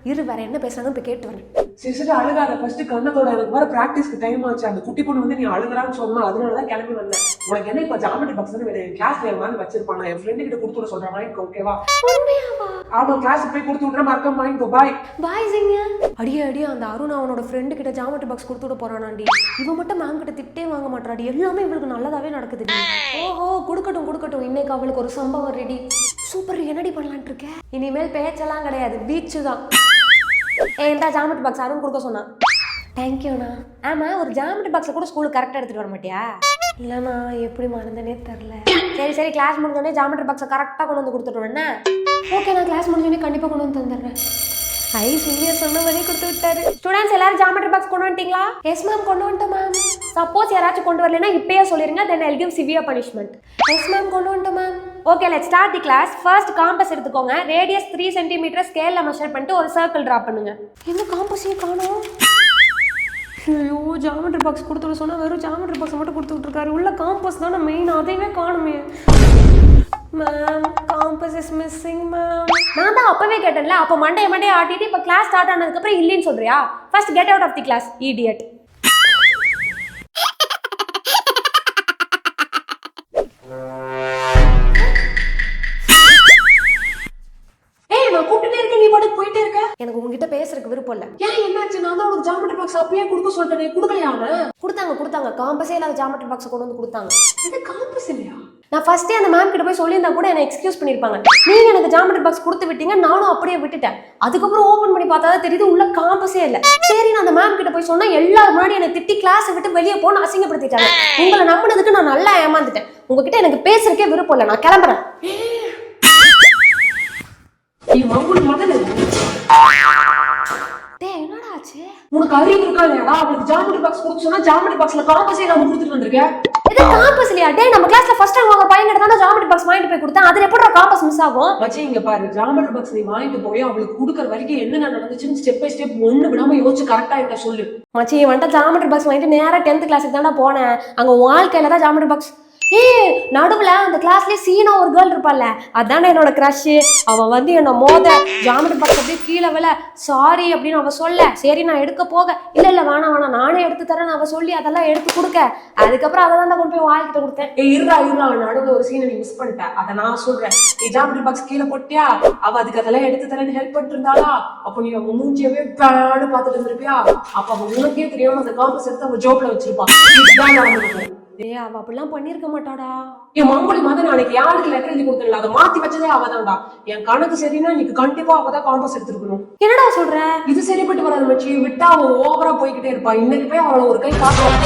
இரு வேற என்ன பேசுறாங்கன்னு போய் கேட்டு வரேன். சரி சரி அழுகாத. ஃபர்ஸ்ட் கண்ணத்தோட எனக்கு வர பிராக்டிஸ்க்கு டைம் ஆச்சு. அந்த குட்டி பொண்ணு வந்து நீ அழுகுறான்னு சொன்னா அதனாலதான் கிளம்பி வந்தேன். உனக்கு என்ன இப்ப ஜாமெட்ரி பாக்ஸ் தான் வேணும். கிளாஸ்ல எவ்வளவு வச்சிருப்பான். என் ஃப்ரெண்டு கிட்ட கொடுத்து விட சொல்றேன். வாங்கிக்கோ ஓகேவா? ஆமா கிளாஸுக்கு போய் கொடுத்து விட்ற மறக்காம வாங்கிக்கோ. பாய் பாய் சிங்க. அடியே அந்த அருண் அவனோட ஃப்ரெண்டு கிட்ட ஜாமெட்ரி பாக்ஸ் கொடுத்து விட போறானாண்டி. இவன் மட்டும் மேம் கிட்ட திட்டே வாங்க மாட்டாடி. எல்லாமே இவளுக்கு நல்லதாவே நடக்குது. ஓஹோ கொடுக்கட்டும். இன்னைக்கு அவளுக்கு ஒரு சம்பவம் ரெடி. சூப்பர். என்னடி பண்ணலான்ட்டு இருக்க? இனிமேல் பேச்செல்லாம் கிடையாது, பீச்சு தான். இந்த ஜாமெட்ரி பாக்ஸ் அருண் கொடுக்க சொன்னான். தேங்க்யூண்ணா. ஆமா ஒரு ஜாமெட்ரி பாக்ஸை கூட ஸ்கூலுக்கு கரெக்டாக எடுத்துட்டு வர மாட்டியா? இல்லைண்ணா எப்படி மறந்தனே தெரில. சரி கிளாஸ் முடிஞ்சோடனே ஜாமெட்ரி பாக்ஸை கரெக்டாக கொண்டு வந்து கொடுத்துட்டு. ஓகே நான் கிளாஸ் முடிஞ்சோடனே கண்டிப்பாக கொண்டு வந்து தந்துடுறேன். சீனியர் சொன்ன மாதிரி கொடுத்து விட்டாரு. ஸ்டூடெண்ட்ஸ் எல்லாரும் ஜாமெட்ரி பாக்ஸ் கொண்டு வந்துட்டீங்களா? எஸ் மேம் கொண்டு வந்துட்டோம் மேம். சப்போஸ் யாராச்சும் கொண்டு வரலன்னா இப்பயே சொல்லிருங்க. Then I'll give severe punishment. Yes ma'am கொண்டு வந்துட்டோம் ma'am. Okay let's start the class. First compass எடுத்துக்கோங்க. ரேடியஸ் 3 சென்டிமீட்டர் ஸ்கேல்ல மெஷர் பண்ணிட்டு ஒரு சர்க்கிள் டிரா பண்ணுங்க. என்ன காம்பஸையும் காணோம். ஐயோ ஜாமெட்ரி பாக்ஸ் கொடுத்துட சொன்னா வெறும் ஜாமெட்ரி பாக்ஸ் மட்டும் கொடுத்து விட்டுருக்காரு. உள்ள காம்பஸ் தானே மெயின், அதையுமே காணுமே. Ma'am compass is missing ma'am. நான் தான் அப்பவே கேட்டேன்ல. அப்போ மண்டே ஆட்டிட்டு இப்போ கிளாஸ் ஸ்டார்ட் ஆனதுக்கப்புறம் இல்லைன்னு சொல்றியா? First get out of the class idiot. எனக்கு உங்ககிட்ட பேசுறதுக்கு விருப்பம் இல்ல. ஏன் என்னாச்சு? நான் தான் ஒரு ஜாமெட்ரி பாக்ஸ் அப்பயே கொடுக்க சொல்லிட்டேன். கொடுக்கலையா? கொடுத்தாங்க. காம்பஸே இல்லாத ஜாமெட்ரி பாக்ஸ் கொண்டு வந்து கொடுத்தாங்க. இது காம்பஸ் இல்லையா? நான் ஃபர்ஸ்டே அந்த மேம் கிட்ட போய் சொல்லியிருந்தா கூட என்ன எக்ஸ்கியூஸ் பண்ணிருப்பாங்க. நீங்க எனக்கு ஜாமெட்ரி பாக்ஸ் கொடுத்து விட்டீங்க, நானும் அப்படியே விட்டுட்டேன். அதுக்கப்புறம் ஓபன் பண்ணி பார்த்தா தான் தெரியுது உள்ள காம்பஸே இல்ல. சரி நான் அந்த மேம் கிட்ட போய் சொன்னா எல்லாரும் முன்னாடி என்ன திட்டி கிளாஸ் விட்டு வெளியே போன அசிங்கப்படுத்திட்டாங்க. உங்களை நம்பினதுக்கு நான் நல்லா ஏமாந்துட்டேன். உங்ககிட்ட எனக்கு பேசுறதுக்கே விருப்பம் இல்ல. நான் கிளம்புறேன். என்னடா ஆச்சு? உனக்கு அறிவு இருக்கா இல்லையாடா? அவளுக்கு ஜாமெட்ரி பாக்ஸ் கொடுக்க சொன்னா ஜாமெட்ரி பாக்ஸ்ல காம்பஸே நாம கொடுத்துட்டு வந்திருக்கேன். இது காம்பஸ் இல்லையா? டேய் நம்ம கிளாஸ்ல ஃபர்ஸ்ட் டைம் உங்க பையன் கிட்ட தான் ஜாமெட்ரி பாக்ஸ் வாங்கிட்டு போய் கொடுத்தேன். அதுல எப்படி காம்பஸ் மிஸ் ஆகும்? மச்சி இங்க பாரு, ஜாமெட்ரி பாக்ஸ் நீ வாங்கிட்டு போய் அவளுக்கு கொடுக்கற வரைக்கும் என்ன நடந்துச்சுன்னு ஸ்டெப் பை ஸ்டெப் ஒண்ணு விடாம யோசிச்சு கரெக்டா என்கிட்ட சொல்லு. மச்சி வந்துட்டு ஜாமெட்ரி பாக்ஸ் வாங்கிட்டு நேரா 10th கிளாஸுக்கு தானே போனேன். அங்க வாழ்க்கையில தான் ஜாமெட்ரி பாக்ஸ். நடுவுல அந்த கிளாஸ்லயே சீனா ஒரு கேர்ள் இருப்பாள்ல, அதானே என்னோட கிரஷ். அவன் வந்து என்ன ஜாமெட்ரி பாக்ஸ் அப்படியே கீழே விழ சாரி அப்படின்னு அவ சொல்ல, சரி நான் எடுக்க போக இல்ல வேணாம் நானே எடுத்து தரேன் அவ சொல்லி அதெல்லாம் எடுத்து கொடுக்க, அதுக்கப்புறம் அதை தான் கொண்டு போய் வாழ்க்கிட்ட கொடுத்தேன். இருடா நடுவுல ஒரு சீனை நீ மிஸ் பண்ணிட்ட. அதை நான் சொல்றேன். நீ ஜாமெட்ரி பாக்ஸ் கீழே போட்டியா, அவ அதுக்கு அதெல்லாம் எடுத்து தரேன்னு ஹெல்ப் பண்ணிட்டு இருந்தாளா? அப்போ நீ அவன் மூஞ்சியவே பேடு பார்த்துட்டு இருந்திருப்பியா? அப்ப அவன் உனக்கே தெரியாம அந்த காம்பஸ் எடுத்து அவன் ஜோப்ல வச்சிருப்பான். இதுதான் நடந்திருக்கும். அவ அப்படிலாம் பண்ணிருக்க மாட்டாடா. என் மங்கோலி மாதிரி நாளைக்கு யாருக்கு லெட்டர் எழுதி கொடுத்துல அதை மாத்தி வச்சதே அவதான்டா. என் கணக்கு சரின்னா நீக்கு கண்டிப்பா அவதான் காம்பஸ் எடுத்துருக்கணும். என்னடா சொல்ற? இது சரிப்பட்டு வராது மச்சி. விட்டா அவன் ஓவரா போய்கிட்டே இருப்பா. இன்னைக்கு போய் அவளை ஒரு கை காட்டுவான்.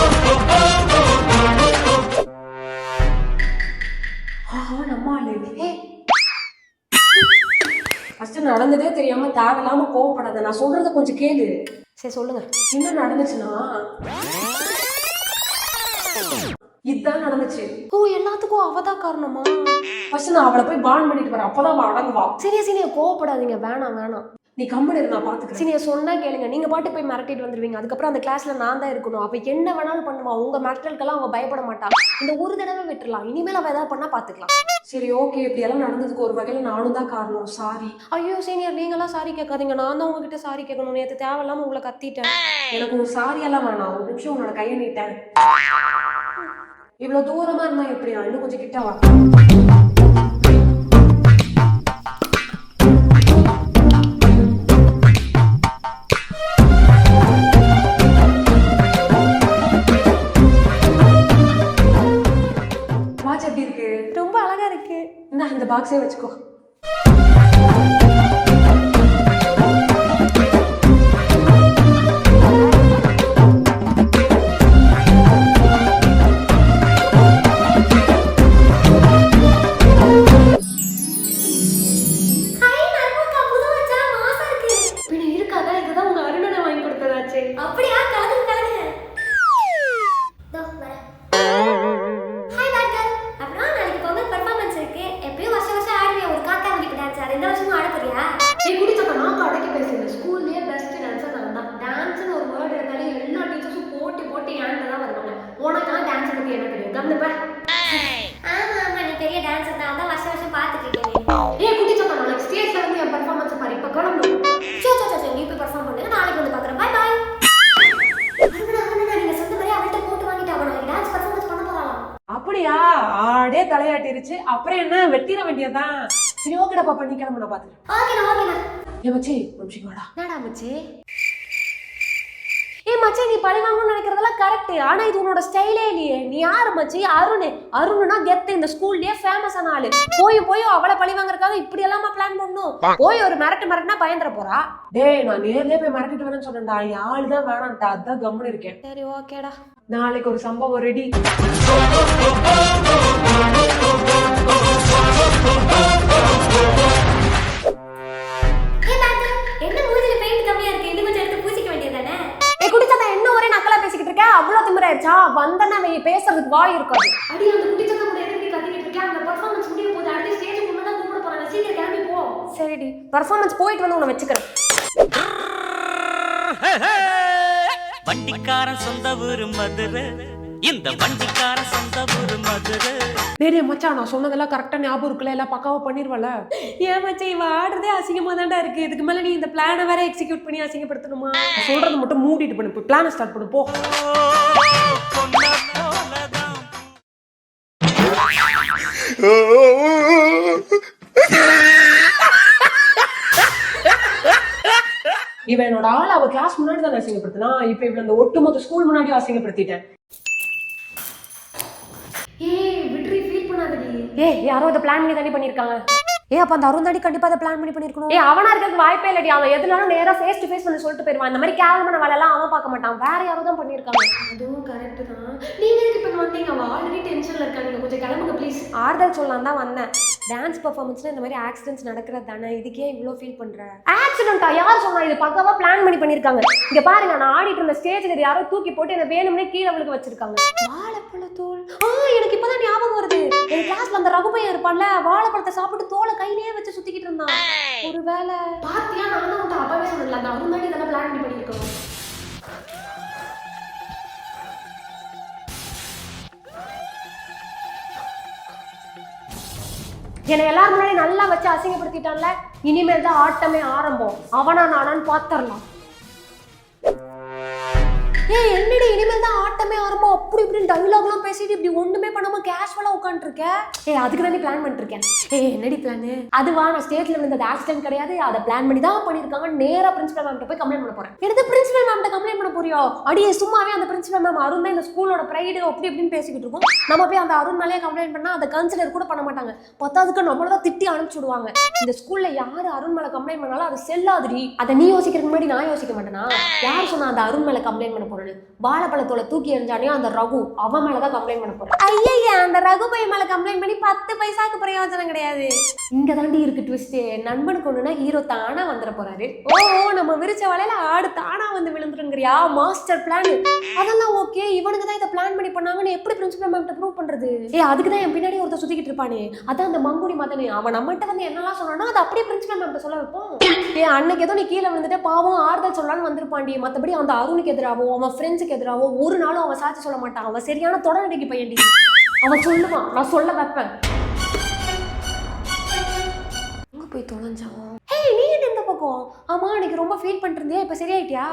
நடந்ததே தெரியாம தேவையில்லாம கோவப்படாத. நான் சொல்றத கொஞ்சம் கேளு. சரி சொல்லுங்க. என்ன நடந்துச்சுன்னா இதுதான் நடந்துச்சு. எல்லாத்துக்கும் அவதான் காரணமா? ஃபர்ஸ்ட் நான் அவளை போய் பாண்ட் பண்ணிட்டு வரேன். அப்பதான் அவ அடங்குவா. சீனியா கோவப்படாதீங்க. வேணாம் நீ கம்பெனி நான் பாத்துக்கிறேன். சீனியா சொன்னா கேளுங்க. நீங்க பாட்டு போய் மிரட்டிட்டு வந்துருவீங்க. அதுக்கப்புறம் அந்த கிளாஸ்ல நான் தான் இருக்கணும். அப்ப என்ன வேணாலும் பண்ணுவா. உங்க மிரட்டலுக்கெல்லாம் அவ பயப்பட மாட்டா. இந்த ஒரு தடவை விட்டுறலாம். இனிமேல் அவ ஏதாவது பண்ணா பாத்துக்கலாம். சரி ஓகே. இப்படி எல்லாம் நடந்ததுக்கு ஒரு வகையில நானும் தான் காரணம். சாரி. ஐயோ சீனியர் நீங்களாம் சாரி கேட்காதீங்க. நான் தான் உங்ககிட்ட சாரி கேட்கணும். நேற்று தேவையில்லாம உங்களை கத்திட்டேன். எனக்கு ஒரு சாரி எல்லாம் வேணாம். ஒரு நிமிஷம் உன்னோட கையை நீட்டேன். இவ்வளவு தூரமா இருந்தா எப்படியா? இன்னும் கொஞ்சம் கிட்ட வா. வாட்ச் எப்படி இருக்கு? ரொம்ப அழகா இருக்கு. இந்த பாக்ஸே வச்சுக்கோ. தலையாட்டிருச்சு, அப்புறம் என்ன வெட்டிட வேண்டியதான். சரி ஓகேடா பாப்பா, நீ கிளம்பு, நான் பாத்துக்கிறேன். ஏ மச்சி, ஒரு நிமிஷம் வாடா. என்னடா மச்சி? ஏ மச்சி, நீ பழி வாங்கணும்னு நினைக்கிறதெல்லாம் கரெக்ட். ஆனா இது உன்னோட ஸ்டைலே இல்லையே. நீ யாரு மச்சி? அருணுனா கெத்து, இந்த ஸ்கூல்லயே ஃபேமஸான ஆளு. போய் அவளை பழி வாங்குறதுக்காக இப்படி எல்லாமா பிளான் பண்ணணும்? போய் ஒரு மிரட்டுனா பயந்துட போறா. டேய், நான் நேர்லயே போய் மிரட்டிட்டு வரேன்னு சொன்னேன்டா. ஆளுதான் வேணான்ட்டா, அதான் கம்முன்னு இருக்கேன். சரி ஓகேடா. நாளைக்கு ஒரு சம்பவம் ரெடி. என்ன மூஞ்சில பெயிண்ட் கம்மியா இருக்கு? இது கொஞ்சம் எடுத்து பூசிக்க வேண்டியதானே? ஏ குடிச்சதா என்ன ஒரே நக்கலா பேசிக்கிட்டு இருக்க? அவ்வளவு திமிராயிருச்சா? வந்தனா நீ பேசுறதுக்கு வாய் இருக்காது. அடி அந்த குடிச்சதா கூட எதுக்கு கத்திக்கிட்டு இருக்க? அந்த பெர்ஃபார்மன்ஸ் முடிய போகுது. அடுத்த ஸ்டேஜ்க்கு முன்னாடி தான் கூப்பிட போறாங்க. சீக்கிரம் கிளம்பி போ. சரிடி, பெர்ஃபார்மன்ஸ் போயிட்டு வந்து உன்னை வெச்சுக்கிறேன். வண்டிக்காரன் சொந்த ஊரு மதுரை, இந்த வண்டிக்காரன் சொந்த ஊரு மதுரை. டேய் மச்சான், நான் சொன்னதெல்லாம் கரெக்டா ஞாபகம் இருக்குல்ல? எல்லாம் பக்காவா பண்ணிருவல? ஏன் மச்சான் இவ ஆடுறதே அசிங்கமா தான்டா இருக்கு. இதுக்கு மேல நீ இந்த பிளானை வேற எக்ஸிக்யூட் பண்ணி அசிங்கப்படுத்தணுமா? சொல்றது மட்டும் மூடிட்டு பண்ணு. பிளான ஸ்டார்ட் பண்ணு போ. இவன் என்னோட ஆள் அவ கிளாஸ் முன்னாடி தான் அசிங்கப்படுத்தினா. இப்ப இவன் அந்த ஒட்டுமொத்த ஸ்கூல் முன்னாடி அசிங்கப்படுத்திட்டேன். ஏய் விட்ரி, ஃபீல் பண்ணாதடி. ஏய் யாரோ இத பிளான் பண்ணி தாண்டி பண்ணிருக்காங்க. ஏய் அப்ப அந்த அருந்தாடி கண்டிப்பா அத பிளான் பண்ணி பண்ணிருக்கணும். ஏய் அவனா இருக்கிறதுக்கு வாய்ப்பே இல்லடி. அவன் எதுனாலும் நேரா ஃபேஸ் டு ஃபேஸ் வந்து சொல்லிட்டு போயிடுவான். இந்த மாதிரி கேவலமான வேலை எல்லாம் அவன் பார்க்க மாட்டான். வேற யாரோ தான் பண்ணிருக்காங்க. அதுவும் கரெக்ட் தான். நீங்க எதுக்கு இப்ப வந்தீங்க? அவ ஆல்ரெடி டென்ஷன்ல இருக்கா. நீங்க கொஞ்சம் கிளம்புங்க ப்ளீஸ். ஆறுதல் சொல்லலாம் தான் வந்தேன். டான்ஸ் பெர்ஃபார்மன்ஸ்ல இந்த மாதிரி ஆக்சிடென்ட்ஸ் நடக்கிறது தானே. இதுக்கே இவ்ளோ ஃபீல் பண்ற? ஆக்சிடென்ட்டா? யார் சொன்னா? இது பக்காவா பிளான் பண்ணி பண்ணிருக்காங்க. இங்க பாருங்க, நான் ஆடிட்டு இருந்த ஸ்டேஜ்ல யாரோ தூக்கி போட்டு என்ன வேணும்னே கீழ விழுக வச்சிருக்காங்க. வாழைப்பழ தோல். எனக்கு இப்பதான் ஞாபகம் வருது. என் கிளாஸ்ல அந்த ரகு பையன் இருப்பான்ல, வாழைப்பழத்தை சாப்பிட்டு தோலை கையிலேயே வச்சு சுத்திக்கிட்டு இருந்தான். ஒருவேளை பாத்தியா? நான் தான் உன்ட்ட அப்பவே சொன்னல, அந்த அருந்தாடி இதெல்லாம் பிளான் பண்ணி பண்ணிருக்கோம். என்னை எல்லாரும் முன்னாடி நல்லா வச்சு அசிங்கப்படுத்திட்டான்ல. இனிமேல் தான் ஆட்டமே ஆரம்பம். அவனா நானான்னு பாத்தரலாம். ஏய் என்னடி இனிமேல் தான் ஆட்டமே ஆரம்பம் அப்படி இப்படின்னு டைலாக்லாம் பேசிட்டு இப்படி ஒண்ணுமே பண்ணாம கேஷுவலா உட்காந்துருக்க? ஏய் அதுக்கு தானே பிளான் பண்ணிட்டு இருக்கேன். ஏய் என்னடி பிளான்? அதுவா, நான் ஸ்டேஜ்ல விழுந்தது ஆக்சிடென்ட் கிடையாது, அதை பிளான் பண்ணி தான் பண்ணிருக்காங்க. நேரா பிரின்சிபல் மேம்கிட்ட போய் கம்ப்ளைண்ட் பண்ண போறேன். எடுத்து பிரின்சிபல் மேம்கிட்ட கம்ப்ளைண்ட் பண்ண போறியோ? அடியே சும்மாவே அந்த பிரின்சிபல் மேம் அருண் தான் இந்த ஸ்கூலோட பிரைடு அப்படி இப்படின்னு பேசிக்கிட்டு இருக்கோம். நம்ம போய் அந்த அருண் மேலேயே கம்ப்ளைண்ட் பண்ணா அதை கன்சிடர் கூட பண்ண மாட்டாங்க. பத்தாவதுக்கு நம்மள தான் திட்டி அனுப்பிச்சு விடுவாங்க. இந்த ஸ்கூல்ல யாரு அருண் மேல கம்ப்ளைண்ட் பண்ணாலும் அது செல்லாதுடி. அதை நீ யோசிக்கிறதுக்கு முன்னாடி நான் யோசிக்க மாட்டேனா? யார் சொன்னா அந்த அருண் மேல கம்ப்ளைண்ட் பண்ண போறேன்னு? வாழைப்பழத்தோட தூக்கி எறிஞ்சானே அந்த ரகு, அவன் மேலதான் கம்ப்ளைண்ட் பண்ண போறேன். ஐயா அந்த ரகு பையன் மேல கம்ப்ளைண்ட் பண்ணி 10 பைசாக்கு பிரயோஜனம் கிடையாது. இங்க தாண்டி இருக்கு ட்விஸ்ட். நண்பனுக்கு ஒண்ணுனா ஹீரோ தானா வந்துட போறாரு. ஓ நம்ம விரிச்ச வலையில ஆடு தானா வந்து விழுந்துருங்கிறியா? Master plan. அதெல்லாம் ஓகே, இவனுக்கு தான் இதை பிளான் பண்ணி பண்ணாங்கன்னு எப்படி பிரின்சிபல் மேம்கிட்ட ப்ரூவ் பண்றது? அதுக்கு தான் என் பின்னாடி ஒருத்தர் சுத்திக்கிட்டு இருப்பானே, அதான் அந்த மங்குடி மதனே. அவன் நம்மகிட்ட வந்து என்னெல்லாம் சொன்னானோ அதை அப்படியே பிரின்சிபல் மேம்கிட்ட சொல்ல வைப்போம். அன்னைக்கு ஏதோ நீ கீழே விழுந்துட்டு பாவம் ஆறுதல் சொல்லலான்னு வந்திருப்பாண்டி. மற்றபடி அந்த அருணுக்கு எதிராவோ அவன் ஃப்ரெண்ட்ஸுக்கு எதிராவோ ஒரு நாளும் அவன் சாட்சி சொல்ல மாட்டான். அவன் சரியான தொடர்நடிக்கு பையன்டி. அவன் சொல்லுவான், நான் சொல்ல வைப்பேன். எங்க போய் தொலைஞ்சான்? நீ எந்த பக்கம்? ஆமா அன்னைக்கு ரொம்ப ஃபீல் பண்ணிட்டு இருந்தியா, இப்ப சரியாயிட்டியா?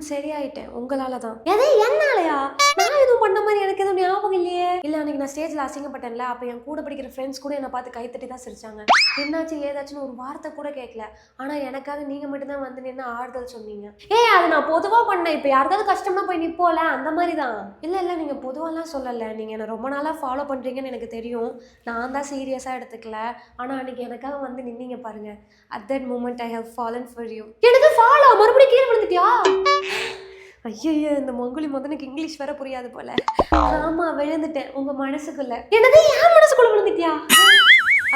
சரியாயிட்டேன். உங்களால தான். எதே என்னாலயா? நான் எதுவும் பண்ண மாதிரி எனக்கு எதுவும் ஞாபகம் இல்லையே. இல்ல அன்னைக்கு நான் ஸ்டேஜ்ல அசிங்கப்பட்டேன்ல, அப்ப என் கூட படிக்கிற ஃப்ரெண்ட்ஸ் கூட என்ன பார்த்து கைத்தட்டி தான் சிரிச்சாங்க. என்னாச்சு ஏதாச்சுன்னு ஒரு வார்த்தை கூட கேட்கல. ஆனா எனக்காக நீங்க மட்டும் தான் வந்து நின்று ஆறுதல் சொன்னீங்க. அது நான் பொதுவா பண்ணேன். இப்ப யாருக்காவது கஷ்டமா போய் நிப்போல, அந்த மாதிரி தான். இல்ல நீங்க பொதுவாலாம் சொல்லல. நீங்க என்ன ரொம்ப நாளா ஃபாலோ பண்றீங்கன்னு எனக்கு தெரியும். நான் தான் சீரியஸா எடுத்துக்கல. ஆனா அன்னைக்கு எனக்காக வந்து நின்னீங்க பாருங்க. At that moment I have fallen for you. எனக்கு ஃபாலோ மறுபடியும் கீழே விழுந்துட்டியா? ஐயோ இந்த மங்குலி மதனுக்கு இங்கிலீஷ் வேற புரியாது போல. ஆமா விழுந்துட்டேன் உங்க மனசுக்குள்ள. என்னது என் மனசுக்குள்ள விழுந்துட்டியா?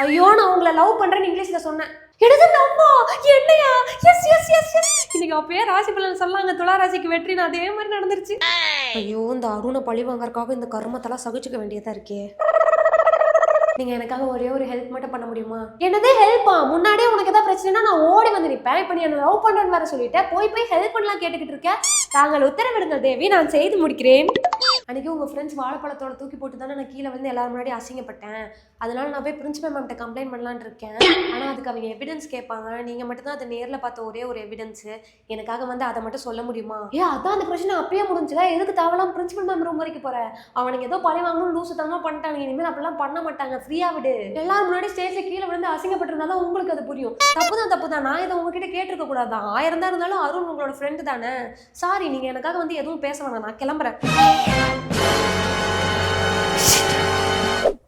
ஐயோ நான் உங்களை லவ் பண்றேன்னு இங்கிலீஷ்ல சொன்னேன். என்னது லவ்வா? என்னையா? Yes yes yes yes. இன்னைக்கு அப்பயே ராசி பலன் சொல்லாங்க, துலா ராசிக்கு வெற்றின்னு அதே மாதிரி நடந்துருச்சு. ஐயோ இந்த அருணை பழி வாங்கறதுக்காக இந்த கர்மத்தெல்லாம் சகிச்சுக்க வேண்டியதா இருக்கே. நீங்க எனக்காக ஒரே ஒரு ஹெல்ப் மட்டும் பண்ண முடியுமா? என்னதே ஹெல்ப்பா? முன்னாடியே உனக்கு ஏதாவது பிரச்சனைனா நான் ஓடி வந்து நிற்பேன். இப்போ நீ என்ன லவ் பண்றேன்னு வேற சொல்லிட்டேன். போய் ஹெல்ப் பண்ணலாம் கேட்டுக்கிட்டு இருக்கேன். தாங்கள் உத்தரவிடுங்கள் தேவி, நான் செய்து முடிக்கிறேன். அன்றைக்கி உங்கள் ஃப்ரெண்ட்ஸ் வாழைப்பழத்தோட தூக்கி போட்டு தானே நான் கீழே வந்து எல்லாரும் முன்னாடி அசிங்கப்பட்டேன். அதனால நான் போய் பிரின்சிபல் மேம்கிட்ட கம்ப்ளைண்ட் பண்ணலான்னு இருக்கேன். ஆனால் அதுக்கு அவங்க எவிடன்ஸ் கேட்பாங்க. நீங்கள் மட்டும்தான் அதை நேரில் பார்த்த ஒரே ஒரு எவிடன்ஸு. எனக்காக வந்து அதை மட்டும் சொல்ல முடியுமா? அதான் அந்த பிரச்சனை அப்பயே முடிஞ்சுல. எதுக்கு தேவலாம் பிரின்சிபல் மேம் ரூம் வரைக்கும் போகிற? அவனுக்கு ஏதோ பழி வாங்கணும் லூசு தாங்க பண்ணிட்டாங்க. இனிமேல் அப்படிலாம் பண்ண மாட்டாங்க. ஃப்ரீயாக விடு. எல்லாரும் முன்னாடி ஸ்டேஜில் கீழே விழுந்து அசிங்கப்பட்டிருந்தாலும் உங்களுக்கு அது புரியும். தப்பு தான். நான் இதை உங்ககிட்ட கேட்டிருக்க கூடாதான். 1000 தான் இருந்தாலும் அருண் உங்களோட ஃப்ரெண்டு தானே. சாரி, நீங்கள் எனக்காக வந்து எதுவும் பேச வேணாம். நான் கிளம்புறேன்.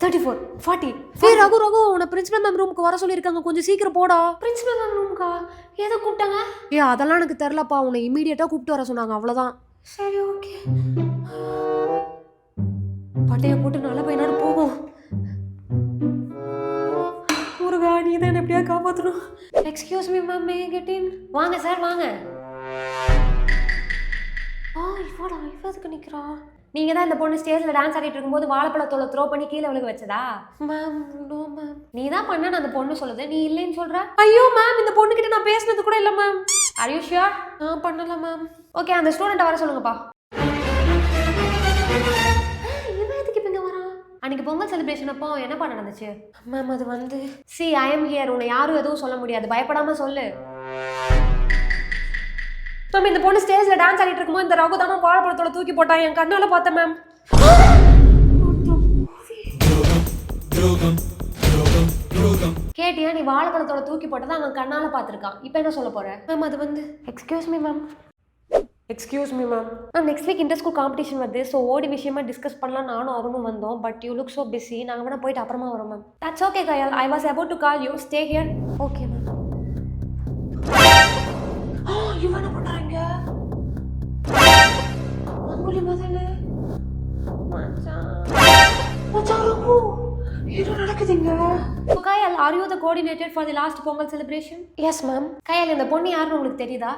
34 40 ரகு உன்னை பிரின்சிபல் மேம் ரூமுக்கு வர சொல்லியிருக்காங்க. கொஞ்சம் சீக்கிரம் போடா. பிரின்சிபல் மேம் ரூமுக்கா? எதை கூப்பிட்டாங்க? அதெல்லாம் எனக்கு தெரிலப்பா. உன்னை இமீடியட்டாக கூப்பிட்டு வர சொன்னாங்க, அவ்வளோதான். சரி, ஓகே. பட்டையை போட்டு நல்ல பையனோட போகும். முருகா, நீ தான் என்ன எப்படியா காப்பாற்றணும். Excuse me ma'am, May get in? வாங்க சார், வாங்க. இவதுக்கு நிற்கிறா. நீங்கள் தான் இந்த பொண்ணு ஸ்டேஜில் டான்ஸ் ஆடிட்டு இருக்கும்போது வாழைப்பழத்தோட த்ரோ பண்ணி கீழே விழுக வச்சதா? Ma'am, no ma'am. நீ தான் பண்ண அந்த பொண்ணு சொல்லுது, நீ இல்லைன்னு சொல்கிற. ஐயோ மேம், இந்த பொண்ணுக்கிட்ட நான் பேசினது கூட இல்லை மேம். Are you sure? பண்ணல மேம். ஓகே, அந்த ஸ்டூடெண்ட்டை வர சொல்லுங்கப்பா. இவன் எதுக்கு இப்போ இங்கே வரான்? அன்றைக்கி பொங்கல் செலிப்ரேஷன் அப்போ என்னப்பா நடந்துச்சு? மேம், அது வந்து ஐ எம் ஹியர். உன்னை யாரும் எதுவும் சொல்ல முடியாது, பயப்படாமல் சொல்லு. மேம், இந்த பொண்ணு ஸ்டேஜில் டான்ஸ் ஆடிட்டு இருக்கும்போது இந்த ரகு தான் வாழைப்பழத்தோட தூக்கி போட்டா. என் கண்ணால பார்த்தேன் மேம். கேட்டியா? நீ வாழைப்பழத்தோட தூக்கி போட்டதை அவன் கண்ணால பார்த்துருக்கான். இப்போ என்ன சொல்ல போற? மேம், அது வந்து excuse me ma'am. Next week inter school competition வருது. ஸோ ஓடி விஷயமா டிஸ்கஸ் பண்ணலாம் நானும் அருணும் வந்தோம். But you look so busy. நாங்கள் வேணா போயிட்டு அப்புறமா வரோம் ma'am. That's okay Kayal. I was about to call you. Stay here. Okay ma'am. இவன் என்ன பண்றாங்க? அங்குலி முதல்ல மச்சான் ரகு, என்ன நடக்குதுங்க? கயல், are you the coordinator for the last Pongal celebration? Yes ma'am. கயல், இந்த பொண்ணு யாருன்னு உங்களுக்கு தெரியுதா?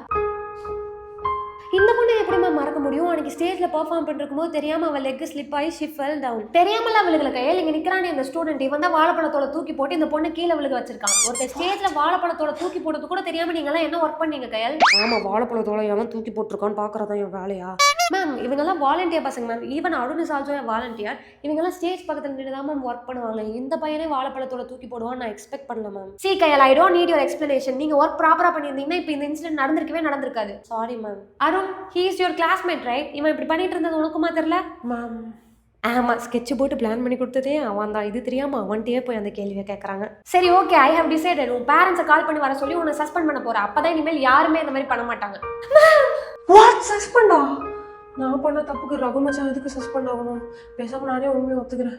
இந்த பொண்ணை எப்படி மேம் மறக்க முடியும்? அன்னைக்கு ஸ்டேஜில் பெர்ஃபார்ம் பண்ணிருக்கும் போது தெரியாமல் அவள் லெக் ஸ்லிப் ஆகி ஷி ஃபெல் டவுன். தெரியாமல் அவளுக்கு கையில் இங்கே நிற்கிறானே இந்த ஸ்டூடெண்ட். இவன் தான் வாழைப்பழத்தோட தூக்கி போட்டு இந்த பொண்ணு கீழே விழுக வச்சிருக்கான். ஒருத்தர் ஸ்டேஜில் வாழைப்பழத்தோட தூக்கி போடுறது கூட தெரியாமல் நீங்களாம் என்ன ஒர்க் பண்ணீங்க கயல்? ஆமாம், வாழைப்பழத்தோட எவன் தூக்கி போட்டிருக்கான்னு பார்க்குறதா என் வேலையா? மேம், இவங்கெல்லாம் வாலண்டியர் பசங்க ma'am. Even Arun is also volunteer. இவங்கெல்லாம் ஸ்டேஜ் பக்கத்தில் நின்று தான் மேம் ஒர்க் பண்ணுவாங்க. இந்த பையனே வாழைப்பழத்தோட தூக்கி போடுவான்னு நான் எக்ஸ்பெக்ட் பண்ணல ma'am. C Kayal, I don't need your explanation. நீங்கள் ஒர்க் ப்ராப்பராக பண்ணியிருந்தீங்கன்னா இப்போ இந்த இன்சிடென்ட் நடந்திருக்காது. Sorry ma'am. Arun, he is your classmate right? இவன் இப்படி பண்ணிட்டு இருந்தது உனக்குமா தெரியல? மேம், ஆமாம், ஸ்கெட்ச் போட்டு பிளான் பண்ணி கொடுத்ததே அவன் தான். இது தெரியாமல் அவன்கிட்டயே போய் அந்த கேள்வியை கேட்குறாங்க. சரி, ஓகே, ஐ ஹவ் டிசைடட். உன் பேரண்ட்ஸை கால் பண்ணி வர சொல்லி உன்னை சஸ்பெண்ட் பண்ண போகிறேன். அப்போ தான் இனிமேல் யாருமே இந்த மாதிரி பண்ண மாட்டாங்க. வாட், சஸ்பெண்டா? நான் பண்ண தப்புக்கு ரகு மச்சான் எதுக்கு சஸ்பெண்ட் ஆகணும்? பேசாம நானே உண்மையை ஒத்துக்கிறேன்.